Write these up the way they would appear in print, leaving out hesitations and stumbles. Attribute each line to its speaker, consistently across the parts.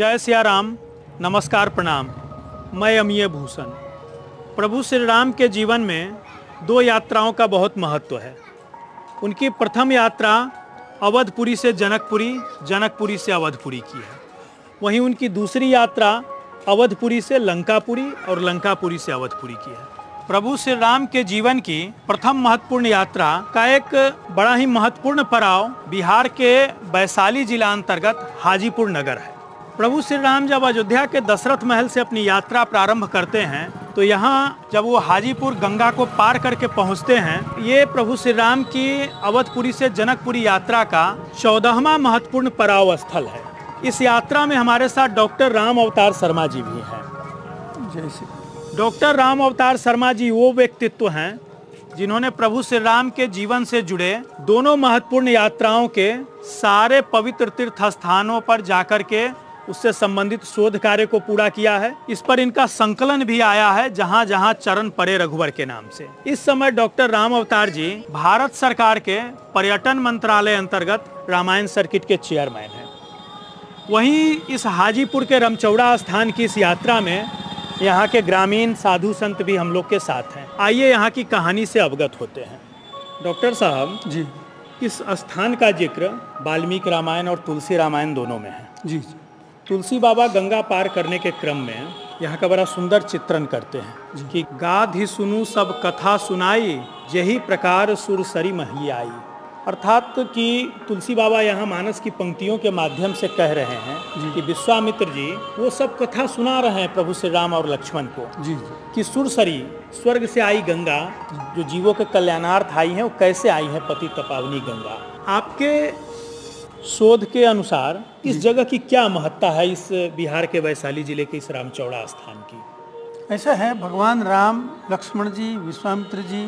Speaker 1: जय सिया राम, नमस्कार प्रणाम। मैं अमीय भूषण। प्रभु श्री राम के जीवन में दो यात्राओं का बहुत महत्व है। उनकी प्रथम यात्रा अवधपुरी से जनकपुरी, जनकपुरी से अवधपुरी की है। वहीं उनकी दूसरी यात्रा अवधपुरी से लंकापुरी और लंकापुरी से अवधपुरी की है। प्रभु श्री राम के जीवन की प्रथम महत्वपूर्ण यात्रा का एक बड़ा ही महत्वपूर्ण पड़ाव बिहार के वैशाली जिला अंतर्गत हाजीपुर नगर है। प्रभु श्री राम जब अयोध्या के दशरथ महल से अपनी यात्रा प्रारंभ करते हैं तो यहाँ जब वो हाजीपुर गंगा को पार करके पहुँचते हैं, ये प्रभु श्री राम की अवधपुरी से जनकपुरी यात्रा का 14वां महत्वपूर्ण पड़ाव स्थल है। इस यात्रा में हमारे साथ डॉक्टर राम अवतार शर्मा जी भी हैं। जैसे डॉक्टर राम अवतार शर्मा जी वो व्यक्तित्व हैं जिन्होंने प्रभु श्री राम के जीवन से जुड़े दोनों महत्वपूर्ण यात्राओं के सारे पवित्र तीर्थ स्थानों पर जाकर के उससे संबंधित शोध कार्य को पूरा किया है। इस पर इनका संकलन भी आया है, जहां जहां चरण पड़े रघुवर के नाम से। इस समय डॉक्टर राम अवतार जी भारत सरकार के पर्यटन मंत्रालय अंतर्गत रामायण सर्किट के चेयरमैन हैं। वहीं इस हाजीपुर के रमचौड़ा स्थान की इस यात्रा में यहाँ के ग्रामीण साधु संत भी हम लोग के साथ हैं। आइए यहाँ की कहानी से अवगत होते हैं। डॉक्टर साहब जी, इस स्थान का जिक्र वाल्मीकि रामायण और तुलसी रामायण दोनों में है। जी, तुलसी बाबा गंगा पार करने के क्रम में यहाँ का बड़ा सुंदर चित्रण करते हैं कि गाधि सुनु सब कथा सुनाई, यही प्रकार सुरसरी महली आई। अर्थात कि तुलसी बाबा यहाँ मानस की पंक्तियों के माध्यम से कह रहे हैं कि विश्वामित्र जी वो सब कथा सुना रहे हैं प्रभु श्री राम और लक्ष्मण को जी कि सुरसरी स्वर्ग से आई गंगा जो जीवों के कल्याणार्थ आई है, वो कैसे आई है पतित पावनी गंगा। आपके शोध के अनुसार इस जगह की क्या महत्ता है, इस बिहार के वैशाली जिले के इस रामचौड़ा स्थान की?
Speaker 2: ऐसा है, भगवान राम लक्ष्मण जी विश्वामित्र जी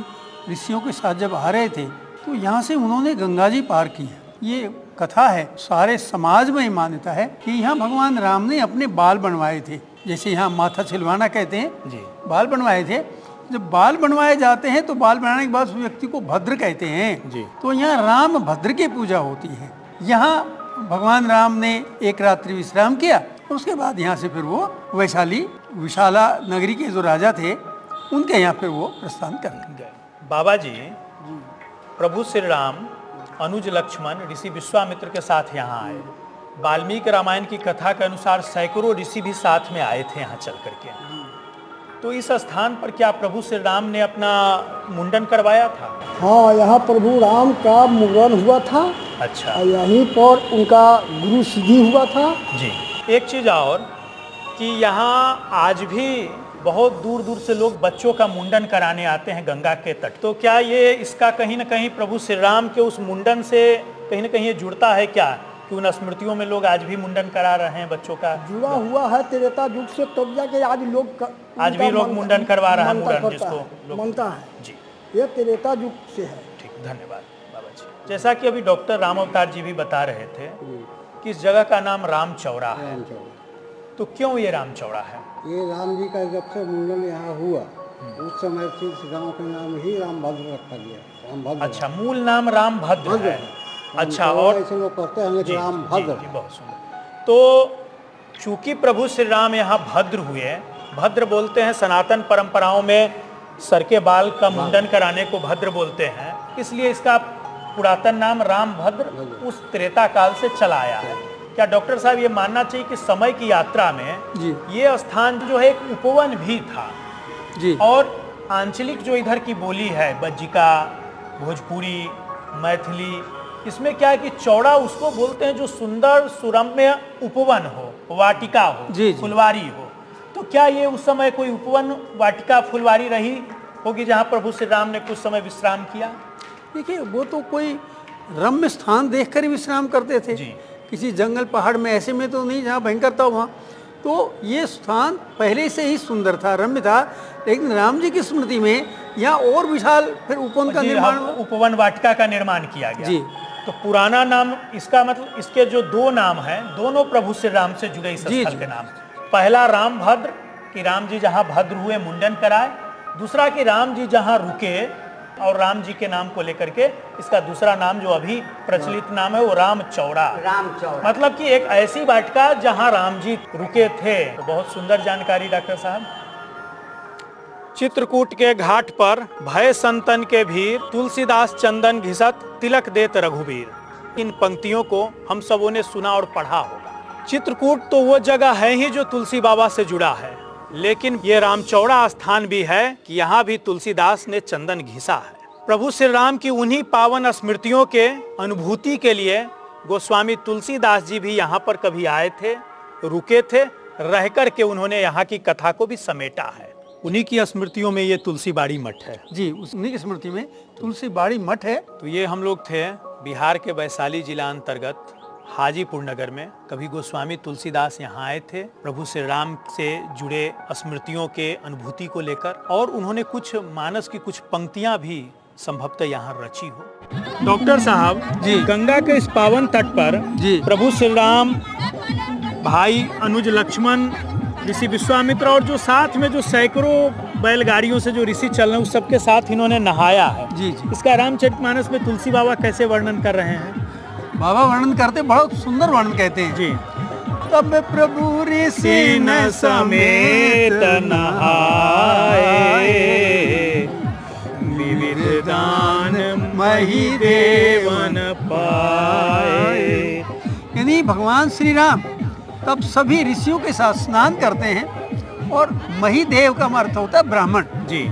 Speaker 2: ऋषियों के साथ जब आ रहे थे तो यहाँ से उन्होंने गंगा जी पार की है। ये कथा है, सारे समाज में मान्यता है कि यहाँ भगवान राम ने अपने बाल बनवाए थे। जैसे यहाँ माथा छिलवाना कहते हैं जी, बाल बनवाए थे। जब बाल बनवाए जाते हैं तो बाल बनाने के बाद उस व्यक्ति को भद्र कहते हैं जी। तो यहाँ राम भद्र की पूजा होती है। यहाँ भगवान राम ने एक रात्रि विश्राम किया, उसके बाद यहाँ से फिर वो वैशाली विशाला नगरी के जो राजा थे उनके यहाँ फिर वो प्रस्थान कर गए।
Speaker 1: बाबा जी, प्रभु श्री राम अनुज लक्ष्मण ऋषि विश्वामित्र के साथ यहाँ आए। वाल्मीकि रामायण की कथा के अनुसार सैकड़ों ऋषि भी साथ में आए थे यहाँ चल करके। तो इस स्थान पर क्या प्रभु श्री राम ने अपना मुंडन करवाया था?
Speaker 3: हाँ, यहाँ प्रभु राम का मुंडन हुआ था।
Speaker 1: अच्छा।
Speaker 3: यहीं पर उनका गुरु सिद्धि हुआ था
Speaker 1: जी। एक चीज़ और कि यहाँ आज भी बहुत दूर दूर से लोग बच्चों का मुंडन कराने आते हैं गंगा के तट। तो क्या ये इसका कहीं ना कहीं प्रभु श्री राम के उस मुंडन से कहीं ना कहीं ये जुड़ता है क्या, कि उन स्मृतियों में लोग आज भी मुंडन करा रहे हैं बच्चों का?
Speaker 3: जुड़ा हुआ है त्रेता युग से, तब जाके आज
Speaker 1: भी लोग मुंडन करवा रहे हैं, मुंडन जिसको
Speaker 3: मानता है
Speaker 1: जी।
Speaker 3: ये त्रेता युग से है।
Speaker 1: ठीक, धन्यवाद बाबा जी। जैसा कि अभी डॉक्टर राम अवतार जी भी बता रहे थे कि इस जगह का नाम रामचौड़ा है, तो क्यों ये रामचौड़ा है?
Speaker 3: ये राम जी का जब से मुंडन यहाँ हुआ उस समय से इस गाँव का नाम ही रामभद्र रखा गया। रामभद्र।
Speaker 1: अच्छा, मूल नाम रामभद्र है। अच्छा, और
Speaker 3: ऐसे लोग कहते हैं कि रामभद्र।
Speaker 1: बहुत सुंदर। तो चूंकि प्रभु श्री राम यहाँ भद्र हुए, भद्र बोलते हैं सनातन परंपराओं में सर के बाल का मुंडन कराने को भद्र बोलते हैं, इसलिए इसका पुरातन नाम रामभद्र उस त्रेता काल से चला आया है। क्या डॉक्टर साहब ये मानना चाहिए कि समय की यात्रा में जी ये स्थान जो है एक उपवन भी था जी, और आंचलिक जो इधर की बोली है बज्जिका, भोजपुरी, मैथिली, इसमें क्या है कि चौड़ा उसको बोलते हैं जो सुंदर सुरम्य उपवन हो, वाटिका हो जी, फुलवारी हो। तो क्या ये उस समय कोई उपवन वाटिका फुलवारी रही होगी जहाँ प्रभु श्री राम ने कुछ समय विश्राम किया?
Speaker 2: देखिए, वो तो कोई रम्य स्थान देखकर ही विश्राम करते थे जी। किसी जंगल पहाड़ में ऐसे में तो नहीं जहाँ भयंकर था वहाँ। तो ये स्थान पहले से ही सुंदर था, रम्य था, लेकिन राम जी की स्मृति में यहाँ और विशाल फिर उपवन का निर्माण,
Speaker 1: उपवन वाटिका का निर्माण किया गया जी। तो पुराना नाम इसका मतलब इसके जो दो नाम हैं दोनों प्रभु श्री राम से जुड़े इस स्थल के नाम। पहला रामभद्र कि राम जी जहाँ भद्र हुए मुंडन कराए, दूसरा कि राम जी जहाँ रुके और राम जी के नाम को लेकर के इसका दूसरा नाम जो अभी प्रचलित नाम है वो राम चौड़ा।
Speaker 4: राम चौड़ा
Speaker 1: मतलब कि एक ऐसी वाटिका जहां राम जी रुके थे। तो बहुत सुंदर जानकारी डॉक्टर साहब। चित्रकूट के घाट पर भय संतन के भीर, तुलसीदास चंदन घिसत तिलक देत रघुबीर। इन पंक्तियों को हम सबों ने सुना और पढ़ा होगा। चित्रकूट तो वो जगह है ही जो तुलसी बाबा से जुड़ा है, लेकिन ये रामचौड़ा स्थान भी है कि यहाँ भी तुलसीदास ने चंदन घिसा है। प्रभु श्री राम की उन्हीं पावन स्मृतियों के अनुभूति के लिए गोस्वामी तुलसीदास जी भी यहाँ पर कभी आए थे, रुके थे, रह कर के उन्होंने यहाँ की कथा को भी समेटा है। उन्हीं की स्मृतियों में ये तुलसी बाड़ी मठ है।
Speaker 2: जी, उन्हीं की स्मृति में तुलसी बाड़ी मठ है।
Speaker 1: तो ये हम लोग थे बिहार के वैशाली जिला अंतर्गत हाजीपुर नगर में। कभी गोस्वामी तुलसीदास यहाँ आए थे प्रभु श्री राम से जुड़े स्मृतियों के अनुभूति को लेकर, और उन्होंने कुछ मानस की कुछ पंक्तियां भी संभवतः यहाँ रची हो। डॉक्टर साहब
Speaker 2: जी,
Speaker 1: गंगा के इस पावन तट पर
Speaker 2: जी,
Speaker 1: प्रभु श्री राम, भाई अनुज लक्ष्मण, ऋषि विश्वामित्र और जो साथ में जो सैकड़ों बैलगाड़ियों से जो ऋषि चल रहे हैं उस सबके साथ इन्होंने नहाया है।
Speaker 2: जी, जी।
Speaker 1: इसका रामचरितमानस में तुलसी बाबा कैसे वर्णन कर रहे हैं?
Speaker 2: बाबा वर्णन करते, बहुत सुंदर वर्णन कहते हैं।
Speaker 1: जी।
Speaker 2: तब प्रभु ऋषि न समेत नहाए, विविध दान मही देवन पाए। यानी भगवान श्री राम तब सभी ऋषियों के साथ स्नान करते हैं, और महीदेव का अर्थ होता है ब्राह्मण।
Speaker 1: जी।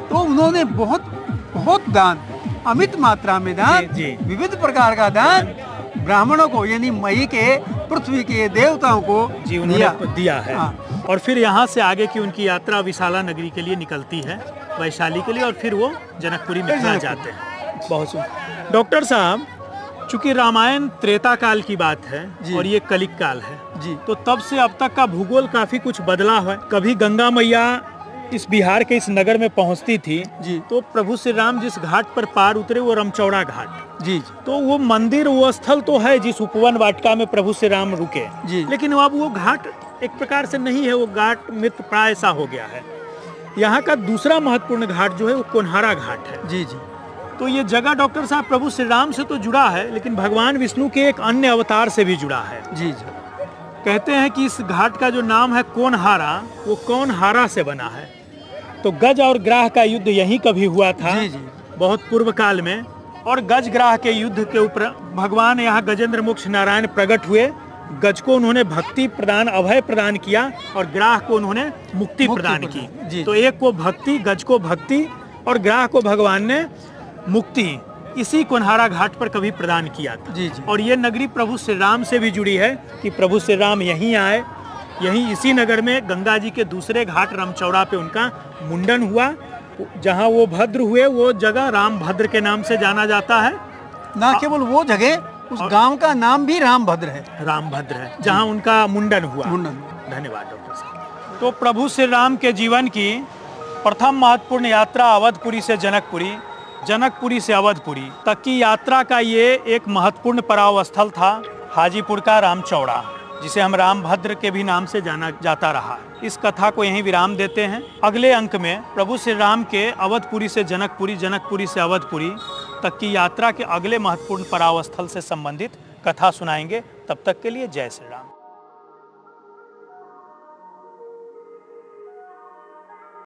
Speaker 2: तो उन्होंने बहुत बहुत दान, अमित मात्रा में दान,
Speaker 1: जी, जी।
Speaker 2: विविध प्रकार का दान ब्राह्मणों को, यानी मही के, पृथ्वी के देवताओं को
Speaker 1: जी उन्होंने दिया है।
Speaker 2: हाँ।
Speaker 1: और फिर यहाँ से आगे की उनकी यात्रा विशाला नगरी के लिए निकलती है, वैशाली के लिए, और फिर वो जनकपुरी मिथिला जाते हैं। बहुत सुंदर। डॉक्टर साहब, चूंकि रामायण त्रेता काल की बात है और ये कलिक काल है
Speaker 2: जी,
Speaker 1: तो तब से अब तक का भूगोल काफी कुछ बदला है। कभी गंगा मैया इस बिहार के इस नगर में पहुंचती थी
Speaker 2: जी,
Speaker 1: तो प्रभु श्री राम जिस घाट पर पार उतरे वो रामचौड़ा घाट।
Speaker 2: जी,
Speaker 1: तो वो मंदिर, वो स्थल तो है जिस उपवन वाटिका में प्रभु श्री राम रुके,
Speaker 2: जी।
Speaker 1: लेकिन अब वो घाट एक प्रकार से नहीं है, वो घाट मृत प्राय सा हो गया है। यहाँ का दूसरा महत्वपूर्ण घाट जो है वो कोन्हारा घाट है।
Speaker 2: जी, जी।
Speaker 1: तो ये जगह डॉक्टर साहब प्रभु श्री राम से तो जुड़ा है, लेकिन भगवान विष्णु के एक अन्य अवतार से भी जुड़ा है।
Speaker 2: जी, जी।
Speaker 1: कहते हैं कि इस घाट का जो नाम है कोनहारा, वो कौनहारा से बना है। तो गज और ग्राह का युद्ध यहीं कभी हुआ था।
Speaker 2: जी, जी।
Speaker 1: बहुत पूर्व काल में, और गज ग्राह के युद्ध के ऊपर भगवान यहाँ गजेंद्र मोक्ष नारायण प्रकट हुए। गज को उन्होंने भक्ति प्रदान, अभय प्रदान किया, और ग्राह को उन्होंने मुक्ति प्रदान की।
Speaker 2: जी।
Speaker 1: तो एक को भक्ति, गज को भक्ति, और ग्राह को भगवान ने मुक्ति इसी कोन्हारा घाट पर कभी प्रदान किया था।
Speaker 2: जी, जी।
Speaker 1: और ये नगरी प्रभु श्री राम से भी जुड़ी है कि प्रभु श्री राम यहीं आए, यहीं इसी नगर में गंगा जी के दूसरे घाट रामचौड़ा पे उनका मुंडन हुआ। जहाँ वो भद्र हुए वो जगह रामभद्र के नाम से जाना जाता है।
Speaker 2: ना केवल वो जगह, उस गांव का नाम भी रामभद्र है।
Speaker 1: रामभद्र है जहाँ उनका मुंडन हुआ।
Speaker 2: मुंडन।
Speaker 1: धन्यवाद डॉक्टर साहब। तो प्रभु श्री राम के जीवन की प्रथम महत्वपूर्ण यात्रा अवधपुरी से जनकपुरी, जनकपुरी से अवधपुरी तक की यात्रा का ये एक महत्वपूर्ण पड़ाव स्थल था हाजीपुर का रामचौड़ा, जिसे हम रामभद्र के भी नाम से जाना जाता रहा। इस कथा को यहीं विराम देते हैं। अगले अंक में प्रभु श्री राम के अवधपुरी से जनकपुरी, जनकपुरी से अवधपुरी तक की यात्रा के अगले महत्वपूर्ण पड़ाव स्थल से संबंधित कथा सुनाएंगे। तब तक के लिए जय श्री राम।